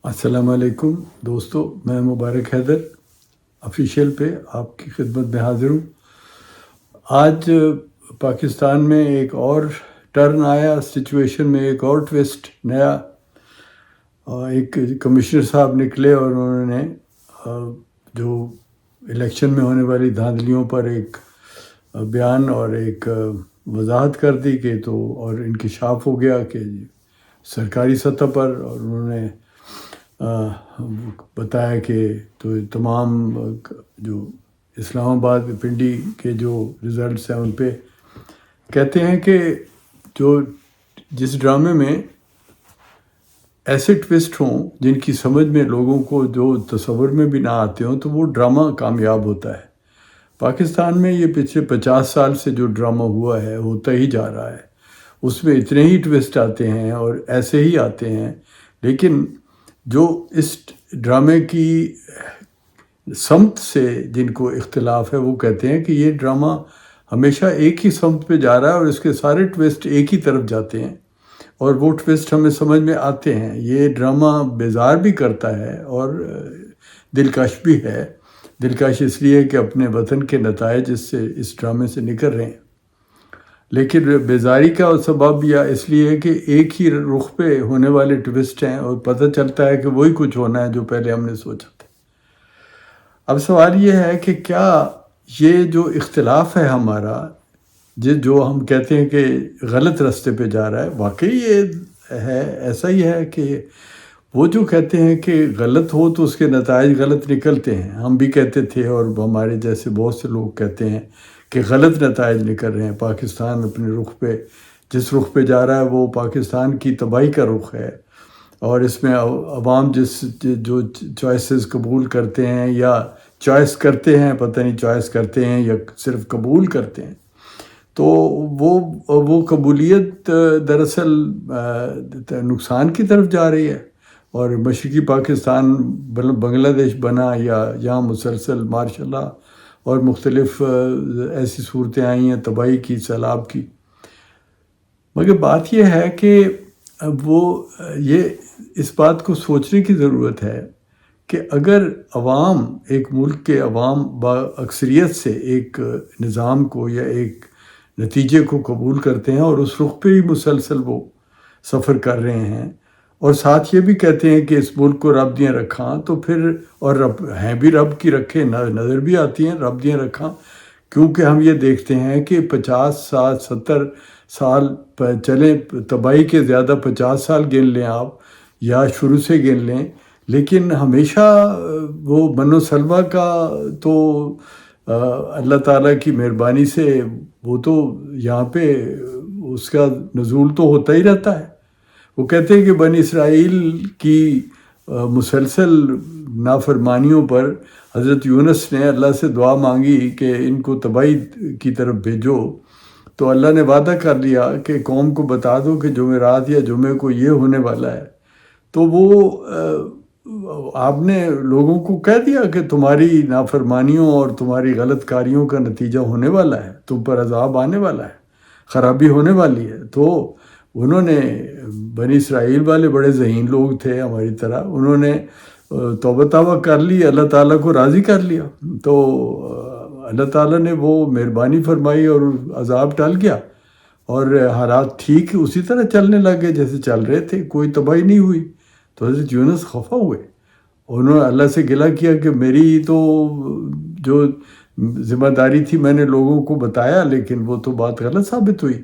السلام علیکم دوستو، میں مبارک حیدر آفیشیل پہ آپ کی خدمت میں حاضر ہوں۔ آج پاکستان میں ایک اور ٹرن آیا، سچویشن میں ایک اور ٹویسٹ نیا۔ ایک کمشنر صاحب نکلے اور انہوں نے جو الیکشن میں ہونے والی دھاندلیوں پر ایک بیان اور ایک وضاحت کر دی کہ اور انکشاف ہو گیا کہ سرکاری سطح پر، اور انہوں نے بتایا کہ تو تمام جو اسلام آباد پنڈی کے جو ریزلٹس ہیں ان پہ کہتے ہیں کہ جس ڈرامے میں ایسے ٹوسٹ ہوں جن کی سمجھ میں لوگوں کو جو تصور میں بھی نہ آتے ہوں، تو وہ ڈرامہ کامیاب ہوتا ہے۔ پاکستان میں یہ پچھلے 50 سال سے جو ڈرامہ ہوا ہے، ہوتا ہی جا رہا ہے۔ اس میں اتنے ہی ٹوسٹ آتے ہیں اور ایسے ہی آتے ہیں، لیکن جو اس ڈرامے کی سمت سے جن کو اختلاف ہے، وہ کہتے ہیں کہ یہ ڈرامہ ہمیشہ ایک ہی سمت پہ جا رہا ہے اور اس کے سارے ٹوسٹ ایک ہی طرف جاتے ہیں، اور وہ ٹوسٹ ہمیں سمجھ میں آتے ہیں۔ یہ ڈرامہ بیزار بھی کرتا ہے اور دلکش بھی ہے۔ دلکش اس لیے کہ اپنے وطن کے نتائج اس ڈرامے سے نکل رہے ہیں، لیکن بیزاری کا سبب یا اس لیے ہے کہ ایک ہی رخ پہ ہونے والے ٹوسٹ ہیں اور پتہ چلتا ہے کہ وہی کچھ ہونا ہے جو پہلے ہم نے سوچا تھا۔ اب سوال یہ ہے کہ کیا یہ جو اختلاف ہے ہمارا، جو ہم کہتے ہیں کہ غلط راستے پہ جا رہا ہے، واقعی یہ ہے، ایسا ہی ہے کہ وہ جو کہتے ہیں کہ غلط ہو تو اس کے نتائج غلط نکلتے ہیں؟ ہم بھی کہتے تھے اور ہمارے جیسے بہت سے لوگ کہتے ہیں کہ غلط نتائج نکل رہے ہیں۔ پاکستان اپنے رخ پہ جس رخ پہ جا رہا ہے وہ پاکستان کی تباہی کا رخ ہے، اور اس میں عوام جو چوائسز قبول کرتے ہیں یا چوائس کرتے ہیں، پتہ نہیں چوائس کرتے ہیں یا صرف قبول کرتے ہیں، تو وہ قبولیت دراصل نقصان کی طرف جا رہی ہے۔ اور مشرقی پاکستان بنگلہ دیش بنا، یا یہاں مسلسل ماشاء اللہ اور مختلف ایسی صورتیں آئی ہیں تباہی کی، سیلاب کی۔ مگر بات یہ ہے کہ یہ اس بات کو سوچنے کی ضرورت ہے کہ اگر عوام، ایک ملک کے عوام باکثریت سے ایک نظام کو یا ایک نتیجے کو قبول کرتے ہیں اور اس رخ پہ ہی مسلسل وہ سفر کر رہے ہیں، اور ساتھ یہ بھی کہتے ہیں کہ اس ملک کو رب دیاں رکھاں، تو پھر اور رب ہیں بھی رب کی رکھے، نظر بھی آتی ہیں رب دیاں رکھاں، کیونکہ ہم یہ دیکھتے ہیں کہ 50 سال 70 سال چلیں، تباہی کے زیادہ 50 سال گن لیں آپ یا شروع سے گن لیں، لیکن ہمیشہ وہ من و سلوہ کا تو اللہ تعالیٰ کی مہربانی سے وہ تو یہاں پہ اس کا نزول تو ہوتا ہی رہتا ہے۔ وہ کہتے ہیں کہ بنی اسرائیل کی مسلسل نافرمانیوں پر حضرت یونس نے اللہ سے دعا مانگی کہ ان کو تباہی کی طرف بھیجو، تو اللہ نے وعدہ کر لیا کہ قوم کو بتا دو کہ جمعرات یا جمعے کو یہ ہونے والا ہے، تو وہ آپ نے لوگوں کو کہہ دیا کہ تمہاری نافرمانیوں اور تمہاری غلط کاریوں کا نتیجہ ہونے والا ہے، تم پر عذاب آنے والا ہے، خرابی ہونے والی ہے۔ تو انہوں نے، بنی اسرائیل والے بڑے ذہین لوگ تھے ہماری طرح، انہوں نے توبہ کر لی، اللہ تعالیٰ کو راضی کر لیا، تو اللہ تعالیٰ نے وہ مہربانی فرمائی اور عذاب ٹل گیا، اور حالات ٹھیک اسی طرح چلنے لگے جیسے چل رہے تھے، کوئی تباہی نہیں ہوئی۔ تو حضرت یونس خفا ہوئے، انہوں نے اللہ سے گلہ کیا کہ میری تو جو ذمہ داری تھی میں نے لوگوں کو بتایا، لیکن وہ تو بات غلط ثابت ہوئی۔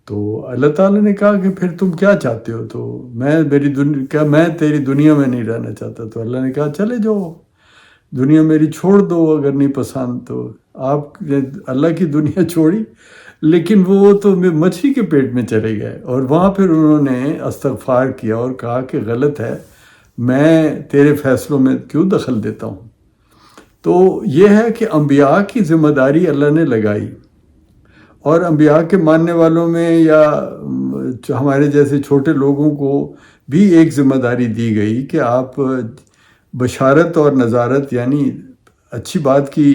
تو اللہ تعالیٰ نے کہا کہ پھر تم کیا چاہتے ہو؟ تو میں تیری دنیا میں نہیں رہنا چاہتا۔ تو اللہ نے کہا چلے جاؤ، دنیا میری چھوڑ دو اگر نہیں پسند۔ تو آپ نے اللہ کی دنیا چھوڑی، لیکن وہ تو مچھلی کے پیٹ میں چلے گئے، اور وہاں پھر انہوں نے استغفار کیا اور کہا کہ غلط ہے، میں تیرے فیصلوں میں کیوں دخل دیتا ہوں۔ تو یہ ہے کہ انبیاء کی ذمہ داری اللہ نے لگائی، اور انبیاء کے ماننے والوں میں یا ہمارے جیسے چھوٹے لوگوں کو بھی ایک ذمہ داری دی گئی کہ آپ بشارت اور نظارت، یعنی اچھی بات کی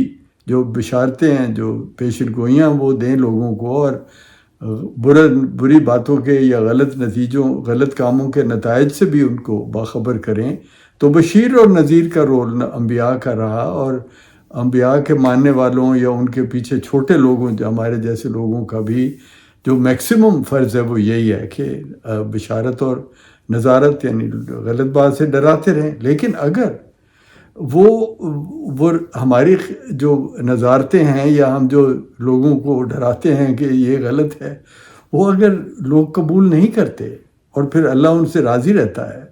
جو بشارتیں ہیں، جو پیشن گوئیاں وہ دیں لوگوں کو، اور بری باتوں کے یا غلط کاموں کے نتائج سے بھی ان کو باخبر کریں. تو بشیر اور نذیر کا رول انبیاء کا رہا، اور انبیاء کے ماننے والوں یا ان کے پیچھے چھوٹے لوگوں جو ہمارے جیسے لوگوں کا بھی جو میکسیمم فرض ہے وہ یہی ہے کہ بشارت اور نظارت، یعنی غلط بات سے ڈراتے رہیں. لیکن اگر وہ ہماری جو نظارتیں ہیں یا ہم جو لوگوں کو ڈراتے ہیں کہ یہ غلط ہے، وہ اگر لوگ قبول نہیں کرتے اور پھر اللہ ان سے راضی رہتا ہے،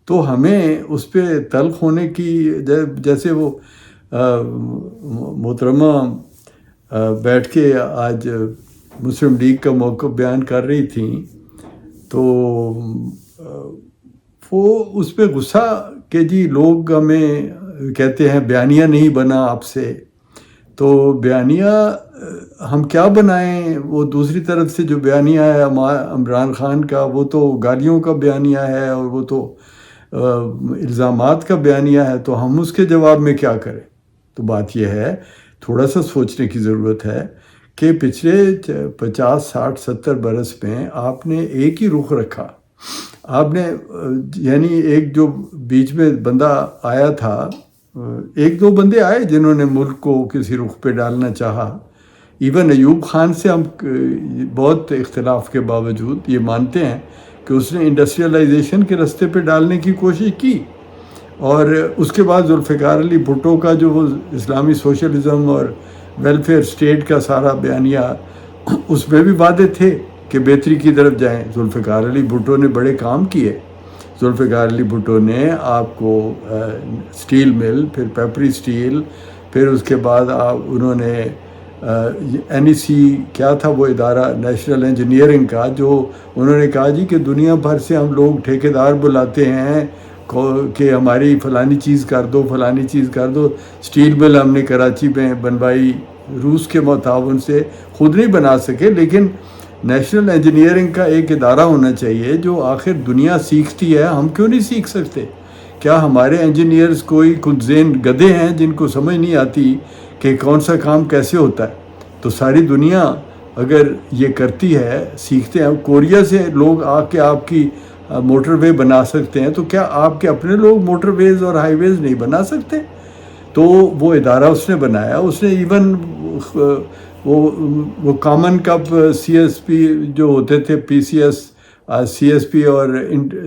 تو ہمیں اس پہ تلخ ہونے کی، جیسے وہ محترمہ بیٹھ کے آج مسلم لیگ کا موقف بیان کر رہی تھیں، تو وہ اس پہ غصہ کہ جی لوگ ہمیں کہتے ہیں بیانیہ نہیں بنا آپ سے، تو بیانیہ ہم کیا بنائیں؟ وہ دوسری طرف سے جو بیانیہ ہے عمران خان کا، وہ تو گالیوں کا بیانیہ ہے اور وہ تو الزامات کا بیانیہ ہے، تو ہم اس کے جواب میں کیا کریں؟ تو بات یہ ہے، تھوڑا سا سوچنے کی ضرورت ہے کہ پچھلے 50 60 70 برس میں آپ نے ایک ہی رخ رکھا. آپ نے یعنی ایک جو بیچ میں بندہ آیا تھا، ایک دو بندے آئے جنہوں نے ملک کو کسی رخ پہ ڈالنا چاہا. ایون ایوب خان سے ہم بہت اختلاف کے باوجود یہ مانتے ہیں کہ اس نے انڈسٹریلائزیشن کے راستے پہ ڈالنے کی کوشش کی. اور اس کے بعد ذوالفقار علی بھٹو کا جو وہ اسلامی سوشلزم اور ویلفیئر اسٹیٹ کا سارا بیانیہ، اس میں بھی وعدے تھے کہ بہتری کی طرف جائیں. ذوالفقار علی بھٹو نے بڑے کام کیے. ذوالفقار علی بھٹو نے آپ کو اسٹیل مل، پھر پیپری اسٹیل، پھر اس کے بعد انہوں نے NEC کیا تھا وہ ادارہ نیشنل انجینئرنگ کا، جو انہوں نے کہا جی کہ دنیا بھر سے ہم لوگ ٹھیکیدار بلاتے ہیں کہ ہماری فلانی چیز کر دو، فلانی چیز کر دو. اسٹیل مل ہم نے کراچی میں بنوائی، روس کے تعاون سے، خود نہیں بنا سکے، لیکن نیشنل انجینئرنگ کا ایک ادارہ ہونا چاہیے جو آخر دنیا سیکھتی ہے. ہم کیوں نہیں سیکھ سکتے؟ کیا ہمارے انجینئرز کوئی کلذین گدھے ہیں جن کو سمجھ نہیں آتی کہ کون سا کام کیسے ہوتا ہے؟ تو ساری دنیا اگر یہ کرتی ہے، سیکھتے ہیں. کوریا سے لوگ آ کے آپ کی موٹر وے بنا سکتے ہیں، تو کیا آپ کے اپنے لوگ موٹر ویز اور ہائی ویز نہیں بنا سکتے؟ تو وہ ادارہ اس نے بنایا. اس نے ایون وہ کامن کپ CSP جو ہوتے تھے، PCS CSP اور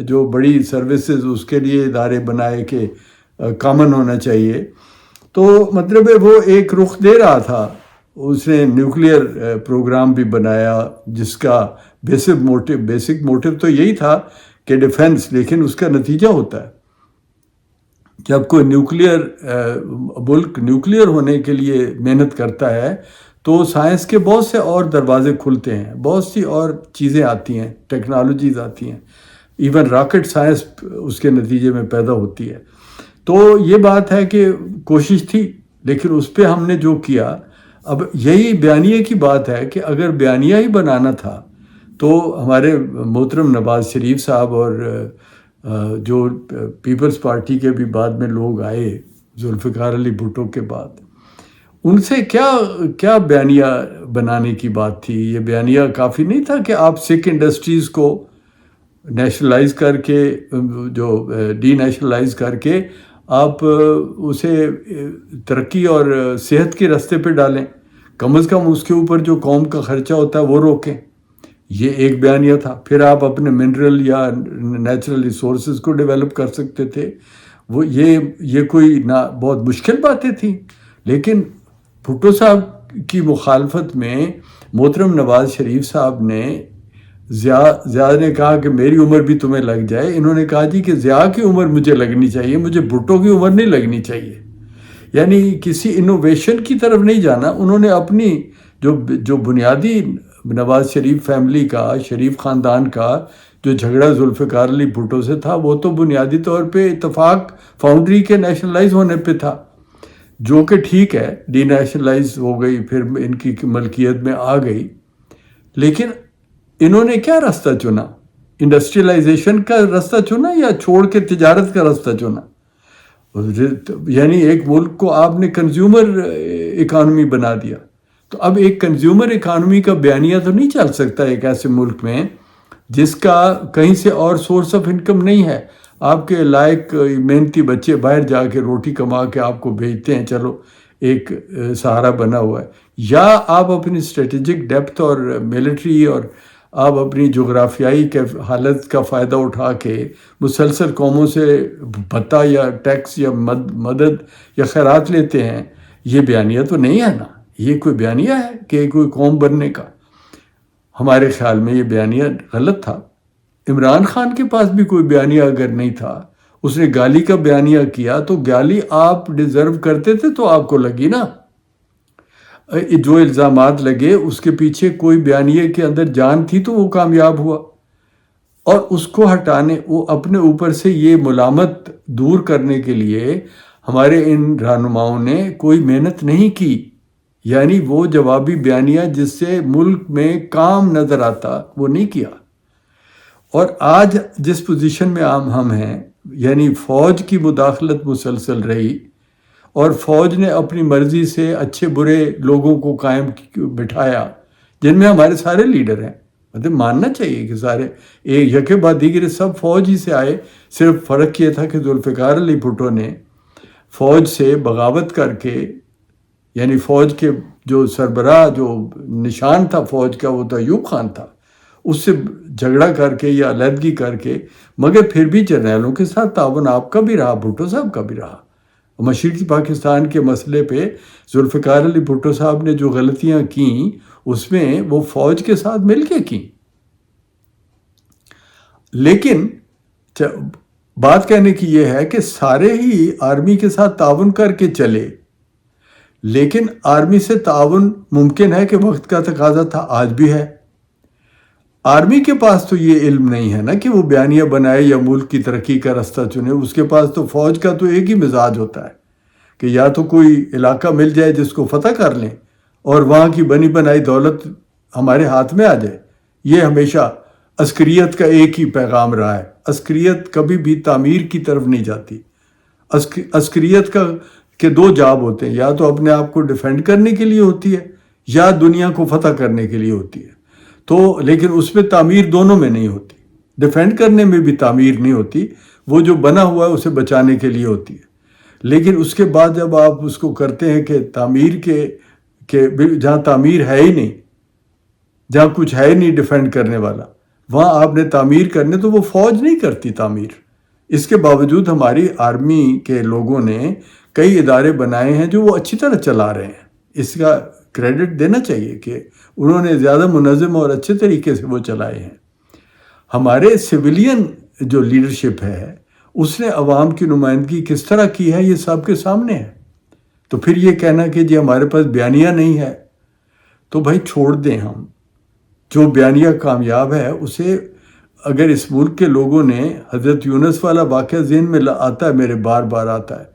جو بڑی سروسز، اس کے لیے ادارے بنائے کہ کامن ہونا چاہیے. تو مطلب ہے وہ ایک رخ دے رہا تھا. اس نے نیوکلیئر پروگرام بھی بنایا جس کا بیسک موٹیو تو یہی تھا کہ ڈیفنس، لیکن اس کا نتیجہ ہوتا ہے جب کوئی ملک نیوکلیئر ہونے کے لیے محنت کرتا ہے تو سائنس کے بہت سے اور دروازے کھلتے ہیں، بہت سی اور چیزیں آتی ہیں، ٹیکنالوجیز آتی ہیں، ایون راکٹ سائنس اس کے نتیجے میں پیدا ہوتی ہے. تو یہ بات ہے کہ کوشش تھی، لیکن اس پہ ہم نے جو کیا، اب یہی بیانیے کی بات ہے کہ اگر بیانیہ ہی بنانا تھا تو ہمارے محترم نواز شریف صاحب اور جو پیپلز پارٹی کے بھی بعد میں لوگ آئے ذوالفقار علی بھٹو کے بعد، ان سے کیا بیانیہ بنانے کی بات تھی؟ یہ بیانیہ کافی نہیں تھا کہ آپ سکھ انڈسٹریز کو نیشنلائز کر کے، جو ڈی نیشنلائز کر کے آپ اسے ترقی اور صحت کے راستے پہ ڈالیں، کم از کم اس کے اوپر جو قوم کا خرچہ ہوتا ہے وہ روکیں. یہ ایک بیانیہ تھا. پھر آپ اپنے منرل یا نیچرل ریسورسز کو ڈیولپ کر سکتے تھے. وہ یہ کوئی بہت مشکل باتیں تھیں. لیکن بھٹو صاحب کی مخالفت میں محترم نواز شریف صاحب نے، ضیاء نے کہا کہ میری عمر بھی تمہیں لگ جائے، انہوں نے کہا جی کہ ضیاء کی عمر مجھے لگنی چاہیے، مجھے بھٹو کی عمر نہیں لگنی چاہیے. یعنی کسی انوویشن کی طرف نہیں جانا. انہوں نے اپنی جو بنیادی نواز شریف فیملی کا، شریف خاندان کا جو جھگڑا ذوالفقار علی بھٹو سے تھا، وہ تو بنیادی طور پہ اتفاق فاؤنڈری کے نیشنلائز ہونے پہ تھا، جو کہ ٹھیک ہے، ڈی نیشنلائز ہو گئی، پھر ان کی ملکیت میں آ گئی. لیکن انہوں نے کیا راستہ چنا؟ انڈسٹریلائزیشن کا راستہ چنا یا چھوڑ کے تجارت کا راستہ چنا؟ یعنی ایک ملک کو آپ نے کنزیومر اکانومی بنا دیا. تو اب ایک کنزیومر اکانومی کا بیانیہ تو نہیں چل سکتا ایک ایسے ملک میں جس کا کہیں سے اور سورس آف انکم نہیں ہے. آپ کے لائق محنتی بچے باہر جا کے روٹی کما کے آپ کو بھیجتے ہیں، چلو ایک سہارا بنا ہوا ہے. یا آپ اپنی اسٹریٹجک ڈیپتھ اور ملٹری اور آپ اپنی جغرافیائی حالت کا فائدہ اٹھا کے مسلسل قوموں سے بھتہ یا ٹیکس یا مدد یا خیرات لیتے ہیں. یہ بیانیہ تو نہیں ہے نا. یہ کوئی بیانیہ ہے کہ کوئی قوم بننے کا؟ ہمارے خیال میں یہ بیانیہ غلط تھا. عمران خان کے پاس بھی کوئی بیانیہ اگر نہیں تھا، اس نے گالی کا بیانیہ کیا تو گالی آپ ڈیزرو کرتے تھے تو آپ کو لگی نا. جو الزامات لگے اس کے پیچھے کوئی بیانیے کے اندر جان تھی تو وہ کامیاب ہوا. اور اس کو ہٹانے، وہ اپنے اوپر سے یہ ملامت دور کرنے کے لیے ہمارے ان رہنماؤں نے کوئی محنت نہیں کی. یعنی وہ جوابی بیانیہ جس سے ملک میں کام نظر آتا وہ نہیں کیا. اور آج جس پوزیشن میں ہم ہیں، یعنی فوج کی مداخلت مسلسل رہی اور فوج نے اپنی مرضی سے اچھے برے لوگوں کو قائم بٹھایا، جن میں ہمارے سارے لیڈر ہیں. مطلب ماننا چاہیے کہ سارے ایک یکے بعد دیگر سب فوج ہی سے آئے. صرف فرق یہ تھا کہ ذوالفقار علی بھٹو نے فوج سے بغاوت کر کے، یعنی فوج کے جو سربراہ جو نشان تھا فوج کا وہ تو ایوب خان تھا، اس سے جھگڑا کر کے یا علیحدگی کر کے، مگر پھر بھی جرنیلوں کے ساتھ تعاون آپ کا بھی رہا، بھٹو صاحب کا بھی رہا. مشرقی پاکستان کے مسئلے پہ ذوالفقار علی بھٹو صاحب نے جو غلطیاں کیں اس میں وہ فوج کے ساتھ مل کے کیں. لیکن بات کہنے کی یہ ہے کہ سارے ہی آرمی کے ساتھ تعاون کر کے چلے، لیکن آرمی سے تعاون ممکن ہے کہ وقت کا تقاضا تھا، آج بھی ہے. آرمی کے پاس تو یہ علم نہیں ہے نا کہ وہ بیانیہ بنائے یا ملک کی ترقی کا راستہ چنے. اس کے پاس تو فوج کا تو ایک ہی مزاج ہوتا ہے کہ یا تو کوئی علاقہ مل جائے جس کو فتح کر لیں اور وہاں کی بنی بنائی دولت ہمارے ہاتھ میں آ جائے. یہ ہمیشہ عسکریت کا ایک ہی پیغام رہا ہے. عسکریت کبھی بھی تعمیر کی طرف نہیں جاتی. عسکریت کا کے دو جاب ہوتے ہیں، یا تو اپنے آپ کو ڈیفینڈ کرنے کے لیے ہوتی ہے یا دنیا کو فتح کرنے کے لیے ہوتی ہے. تو لیکن اس میں تعمیر دونوں میں نہیں ہوتی. ڈیفینڈ کرنے میں بھی تعمیر نہیں ہوتی، وہ جو بنا ہوا ہے اسے بچانے کے لیے ہوتی ہے. لیکن اس کے بعد جب آپ اس کو کرتے ہیں کہ تعمیر کے جہاں تعمیر ہے ہی نہیں، جہاں کچھ ہے ہی نہیں ڈیفینڈ کرنے والا، وہاں آپ نے تعمیر کرنے، تو وہ فوج نہیں کرتی تعمیر. اس کے باوجود ہماری آرمی کے لوگوں نے کئی ادارے بنائے ہیں جو وہ اچھی طرح چلا رہے ہیں. اس کا کریڈٹ دینا چاہیے کہ انہوں نے زیادہ منظم اور اچھے طریقے سے وہ چلائے ہیں. ہمارے سویلین جو لیڈرشپ ہے اس نے عوام کی نمائندگی کس طرح کی ہے یہ سب کے سامنے ہے. تو پھر یہ کہنا کہ جی ہمارے پاس بیانیہ نہیں ہے، تو بھائی چھوڑ دیں. ہم جو بیانیہ کامیاب ہے اسے، اگر اس ملک کے لوگوں نے، حضرت یونس والا واقعہ ذہن میں آتا ہے، میرے بار بار آتا ہے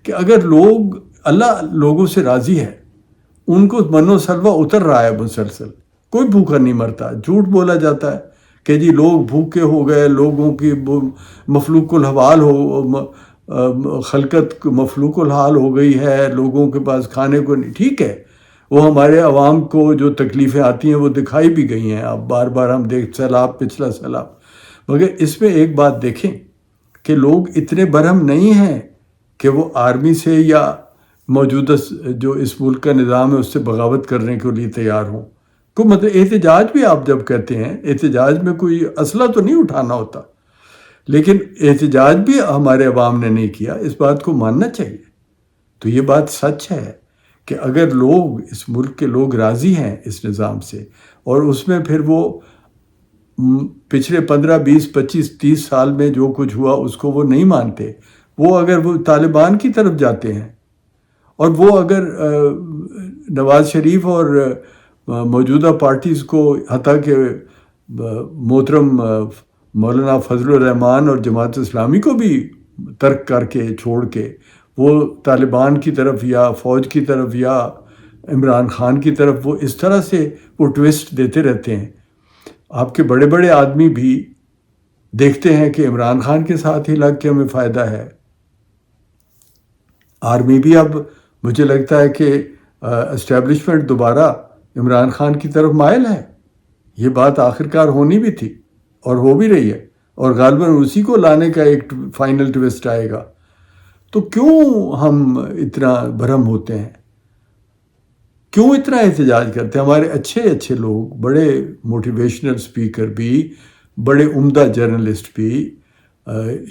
کہ اگر لوگ، اللہ لوگوں سے راضی ہے، ان کو من و سلوہ اتر رہا ہے مسلسل، کوئی بھوکا نہیں مرتا. جھوٹ بولا جاتا ہے کہ جی لوگ بھوکے ہو گئے، لوگوں کی مفلوق الحوال خلقت مفلوق الحال ہو گئی ہے، لوگوں کے پاس کھانے کو نہیں. ٹھیک ہے، وہ ہمارے عوام کو جو تکلیفیں آتی ہیں وہ دکھائی بھی گئی ہیں. اب بار بار ہم سیلاب، پچھلا سیلاب. مگر اس میں ایک بات دیکھیں کہ لوگ اتنے برہم نہیں ہیں کہ وہ آرمی سے یا موجودہ جو اس ملک کا نظام ہے اس سے بغاوت کرنے کے لیے تیار ہوں. کو مطلب احتجاج بھی آپ جب کہتے ہیں، احتجاج میں کوئی اسلحہ تو نہیں اٹھانا ہوتا، لیکن احتجاج بھی ہمارے عوام نے نہیں کیا. اس بات کو ماننا چاہیے. تو یہ بات سچ ہے کہ اگر لوگ، اس ملک کے لوگ راضی ہیں اس نظام سے، اور اس میں پھر وہ پچھلے 15، 20، 25، 30 سال میں جو کچھ ہوا اس کو وہ نہیں مانتے، وہ اگر وہ طالبان کی طرف جاتے ہیں، اور وہ اگر نواز شریف اور موجودہ پارٹیز کو، حتیٰ کہ محترم مولانا فضل الرحمان اور جماعت اسلامی کو بھی ترک کر کے، چھوڑ کے، وہ طالبان کی طرف یا فوج کی طرف یا عمران خان کی طرف وہ اس طرح سے وہ ٹویسٹ دیتے رہتے ہیں. آپ کے بڑے بڑے آدمی بھی دیکھتے ہیں کہ عمران خان کے ساتھ ہی لگ کے ہمیں فائدہ ہے. آرمی بھی اب مجھے لگتا ہے کہ اسٹیبلشمنٹ دوبارہ عمران خان کی طرف مائل ہے. یہ بات آخرکار ہونی بھی تھی اور ہو بھی رہی ہے، اور غالباً اسی کو لانے کا ایک فائنل ٹوسٹ آئے گا. تو کیوں ہم اتنا برہم ہوتے ہیں، کیوں اتنا احتجاج کرتے ہیں؟ ہمارے اچھے لوگ، بڑے موٹیویشنل اسپیکر بھی، بڑے عمدہ جرنلسٹ بھی،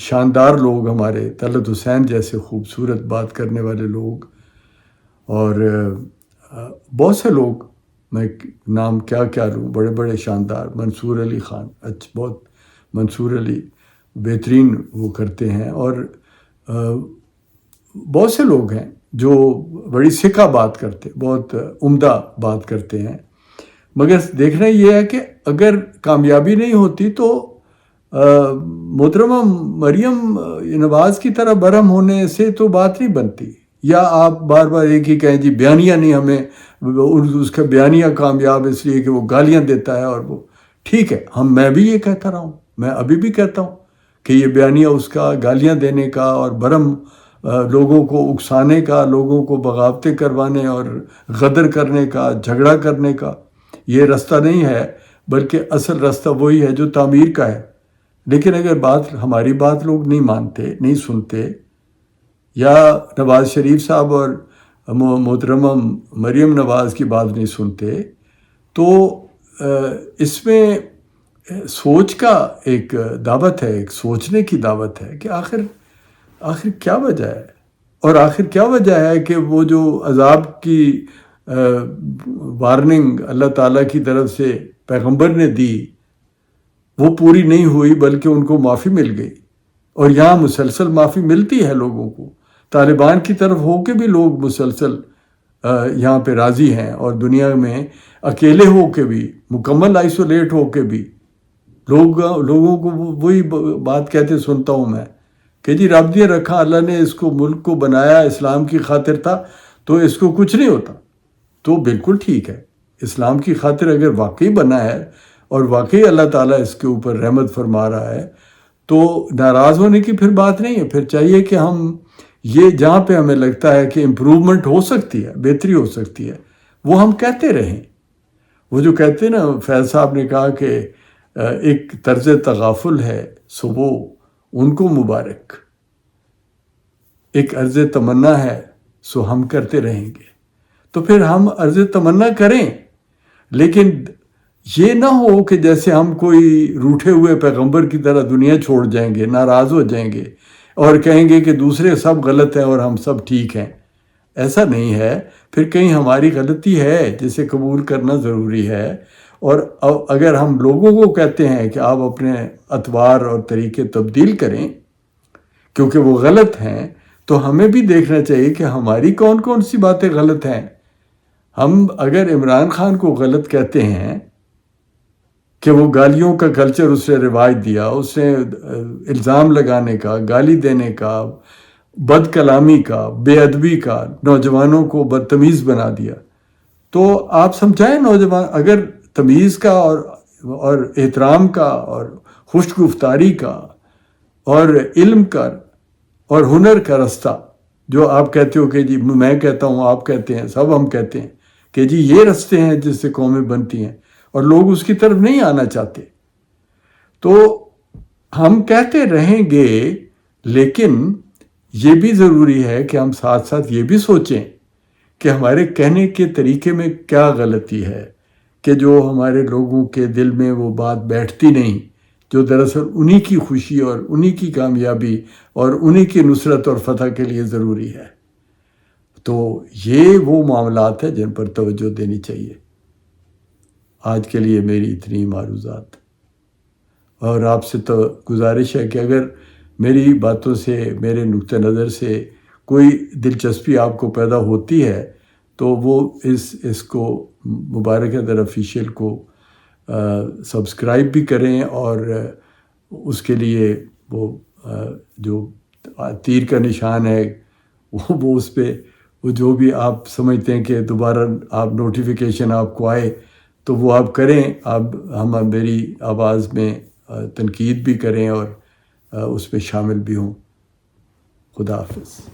شاندار لوگ، ہمارے طلعت حسین جیسے خوبصورت بات کرنے والے لوگ، اور بہت سے لوگ، میں نام کیا لوں، بڑے شاندار، منصور علی خان، بہت منصور علی بہترین وہ کرتے ہیں، اور بہت سے لوگ ہیں جو بڑی سکہ بات کرتے، بہت عمدہ بات کرتے ہیں. مگر دیکھنا یہ ہے کہ اگر کامیابی نہیں ہوتی تو محترمہ مریم نواز کی طرح برہم ہونے سے تو بات نہیں بنتی. یا آپ بار بار ایک ہی کہیں جی بیانیہ نہیں، ہمیں اس کا بیانیہ کامیاب اس لیے کہ وہ گالیاں دیتا ہے، اور وہ ٹھیک ہے، میں بھی یہ کہتا رہا ہوں، میں ابھی بھی کہتا ہوں کہ یہ بیانیہ اس کا گالیاں دینے کا اور برہم لوگوں کو اکسانے کا، لوگوں کو بغاوتیں کروانے اور غدر کرنے کا، جھگڑا کرنے کا یہ رستہ نہیں ہے، بلکہ اصل رستہ وہی ہے جو تعمیر کا ہے. لیکن اگر ہماری بات لوگ نہیں مانتے، نہیں سنتے، یا نواز شریف صاحب اور محترمہ مریم نواز کی بات نہیں سنتے، تو اس میں سوچ کا ایک دعوت ہے، ایک سوچنے کی دعوت ہے کہ آخر کیا وجہ ہے، اور آخر کیا وجہ ہے کہ وہ جو عذاب کی وارننگ اللہ تعالیٰ کی طرف سے پیغمبر نے دی وہ پوری نہیں ہوئی، بلکہ ان کو معافی مل گئی. اور یہاں مسلسل معافی ملتی ہے لوگوں کو، طالبان کی طرف ہو کے بھی لوگ مسلسل یہاں پہ راضی ہیں، اور دنیا میں اکیلے ہو کے بھی، مکمل آئسولیٹ ہو کے بھی لوگوں کو وہی بات کہتے سنتا ہوں میں کہ جی رب نے رکھا، اللہ نے اس کو ملک کو بنایا، اسلام کی خاطر تھا، تو اس کو کچھ نہیں ہوتا. تو بالکل ٹھیک ہے، اسلام کی خاطر اگر واقعی بنا ہے اور واقعی اللہ تعالیٰ اس کے اوپر رحمت فرما رہا ہے، تو ناراض ہونے کی پھر بات نہیں ہے. پھر چاہیے کہ ہم یہ جہاں پہ ہمیں لگتا ہے کہ امپروومنٹ ہو سکتی ہے، بہتری ہو سکتی ہے، وہ ہم کہتے رہیں. وہ جو کہتے ہیں نا، فیض صاحب نے کہا کہ ایک طرز تغافل ہے سو وہ ان کو مبارک، ایک عرض تمنا ہے سو ہم کرتے رہیں گے. تو پھر ہم عرض تمنا کریں، لیکن یہ نہ ہو کہ جیسے ہم کوئی روٹھے ہوئے پیغمبر کی طرح دنیا چھوڑ جائیں گے، ناراض ہو جائیں گے اور کہیں گے کہ دوسرے سب غلط ہیں اور ہم سب ٹھیک ہیں. ایسا نہیں ہے. پھر کہیں ہماری غلطی ہے جسے قبول کرنا ضروری ہے. اور اگر ہم لوگوں کو کہتے ہیں کہ آپ اپنے اطوار اور طریقے تبدیل کریں کیونکہ وہ غلط ہیں، تو ہمیں بھی دیکھنا چاہیے کہ ہماری کون کون سی باتیں غلط ہیں. ہم اگر عمران خان کو غلط کہتے ہیں کہ وہ گالیوں کا کلچر اس نے رواج دیا، اس نے الزام لگانے کا، گالی دینے کا، بد کلامی کا، بے ادبی کا، نوجوانوں کو بدتمیز بنا دیا، تو آپ سمجھائیں نوجوان اگر تمیز کا اور احترام کا اور خوش گفتاری کا اور علم کا اور ہنر کا رستہ جو آپ کہتے ہو کہ جی میں کہتا ہوں، آپ کہتے ہیں، سب ہم کہتے ہیں کہ جی یہ رستے ہیں جس سے قومیں بنتی ہیں، اور لوگ اس کی طرف نہیں آنا چاہتے، تو ہم کہتے رہیں گے. لیکن یہ بھی ضروری ہے کہ ہم ساتھ ساتھ یہ بھی سوچیں کہ ہمارے کہنے کے طریقے میں کیا غلطی ہے کہ جو ہمارے لوگوں کے دل میں وہ بات بیٹھتی نہیں، جو دراصل انہی کی خوشی اور انہی کی کامیابی اور انہی کی نصرت اور فتح کے لیے ضروری ہے. تو یہ وہ معاملات ہیں جن پر توجہ دینی چاہیے. آج کے لیے میری اتنی معروضات، اور آپ سے تو گزارش ہے کہ اگر میری باتوں سے، میرے نقطہ نظر سے کوئی دلچسپی آپ کو پیدا ہوتی ہے تو وہ اس کو مبارک حیدر آفیشیل کو سبسکرائب بھی کریں، اور اس کے لیے وہ جو تیر کا نشان ہے وہ اس پہ وہ جو بھی آپ سمجھتے ہیں کہ دوبارہ آپ نوٹیفیکیشن آپ کو آئے تو وہ آپ کریں. ہم میری آواز میں تنقید بھی کریں اور اس پہ شامل بھی ہوں. خدا حافظ.